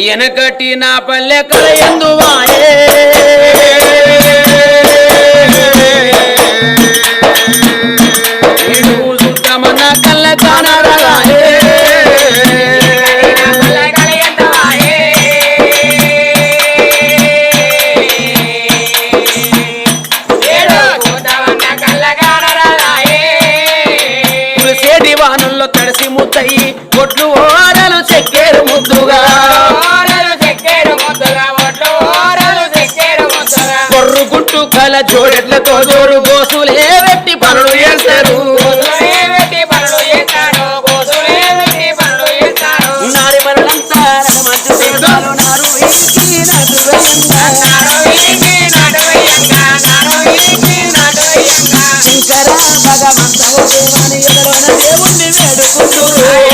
ఎనకటి నా పల్లె కలయందువాయే సుత్తమన్న కళ్ళ కానరాయే వానుల్లో తడిసి ముద్దయి ఒట్లు ఓరలు చెక్కేరు ముద్దుగా కొర్రు గుట్టు కల జోడెట్లతో జోరు గోసులే వెట్టి పనులు చేస్తారు నారి మనలంతా శంకర భగవంతుడు దేవుని వేడుకుంటూ